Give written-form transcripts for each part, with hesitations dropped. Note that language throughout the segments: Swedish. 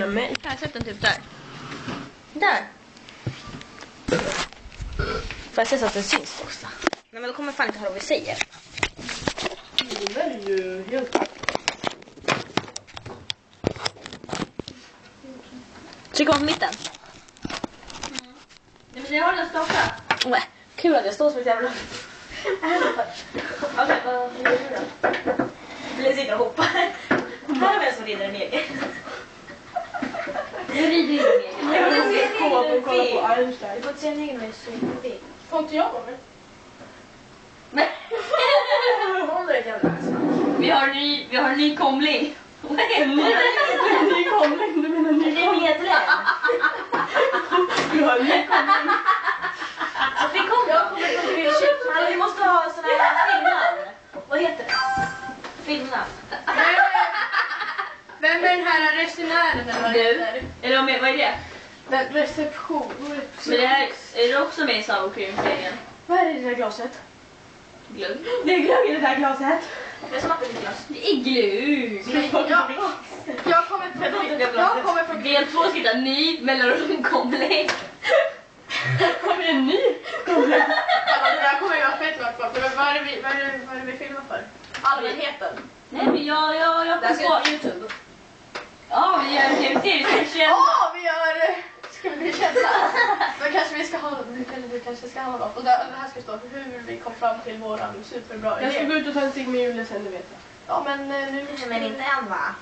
Men jag sätter den typ där. Där. Får jag se så att den syns också? Nej, men då kommer fan inte höra vad vi säger. Det är ju helt... Tryck om mitten. Nej, men jag har den starta. Nej, kul att jag står som ett jävla... Okej, vad gör du då? Jag sitter och hoppar. Här har vi en som rider en egen. Jag rider inte en egen. Jag vill kolla på Einstein. Du får inte se en egen med synfil. Får inte jag vara med? Nej. Håller det jävla. Vi har en ny komling. En ny komling? Du menar ny komling? Det är medlem. Du har en ny komling. Vi kommer. Vi måste ha såna här filmnamn. Vad heter det? Filmnamn. Vem är den här resenären? Eller vad är det? Reception. Men det här är det också med i Sour Cream-serien. Vad är det i det där glaset? Glögg. Det är glögg i det där glaset. Det smakar lite glas. Det är glögg. Jag kommer från Del 2 ska hitta ny mellanrumkomling. kommer en ny komling. Det där kommer jag fett långt på. Vad är det vi filmar för? Allmänheten. Nej, men jag Det här ska på på YouTube. Ja, vi gör en tv-serie som är känd. Vi gör... Ska vi bli kända? Då kanske vi ska ha något. Och det här ska stå hur vi kom fram till våran superbra idé. Jag ska gå ut och ta en cigg med Julia sen, det vet jag. Ja, men nu... Men inte än, va?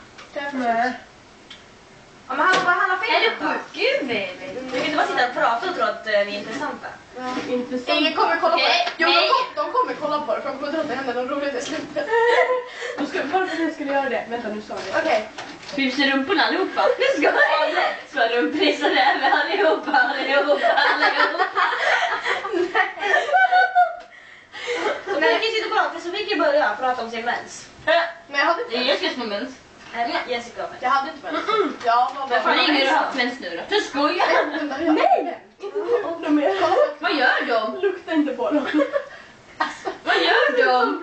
Nej. Ja, men han har fel. Är du sjuk? Gud, baby. Du kan inte bara sitta och prata och tro att vi är intressanta. Ja, intressant. Ingen kommer kolla på det. Jo, de kommer kolla på det. För de kommer tro att det händer något roligt i slutet. Varför jag skulle göra det? Vänta, nu sa jag. Okej. Ska vi se rumporna allihopa? Nu ska jag. Ska rumprisa det med allihopa. Så vi kan sitta och prata, så vi kan börja prata om sin mens. Men jag hade inte Jag ska små mens. Jessica har mens. Jag hade inte mens. Ja, vad Hur länge har du haft mens nu då? Du skojar! Nej! Vad gör de? Lukta inte på dem. Vad gör de?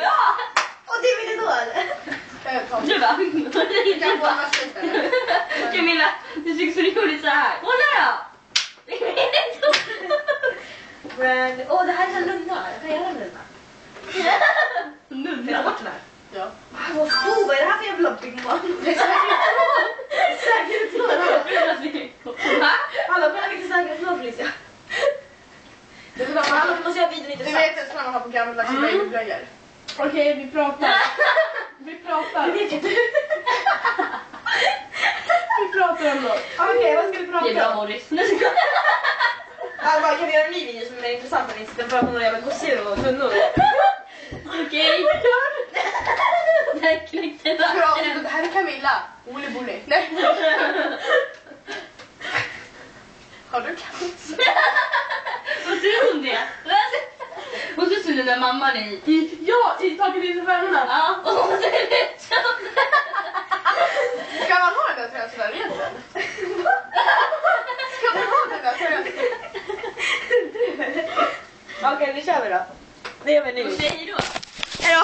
Ja! Och det vill du då eller? Du bara... Camilla, du tycker så du gjorde så här. Åh nej då! Åh, det här är så lugna. Jag kan göra en lugna. Lugna? Bort den här. Ja. Vad är det här för jävla byggman? Det är säkerhetsråd. Alla får lite säkerhetsråd, Felicia. Alla måste göra videon lite Du vet att man har på gamla babyblöjor. Okej, vi pratar. Vi pratar. Det vet ju du. Vi pratar om något. Okej, vad ska vi prata om? Det är bra, Morris. Alva, kan vi göra en ny video som är mer intressant än inte för att några jävla gosedjur och tunnor? Okej. Det här är Camilla. Oli Bulli. Nej. Har du cancer? Vad ser hon det? Hon ser ut som den där mamman i Taket i stjärnorna. Ja, och hon ser ut som... Ska man ha den där tröjan sådär egentligen? Ska man ha den där tröjan? Okej, nu kör vi då. Det gör vi nu. Hej då. Hej då.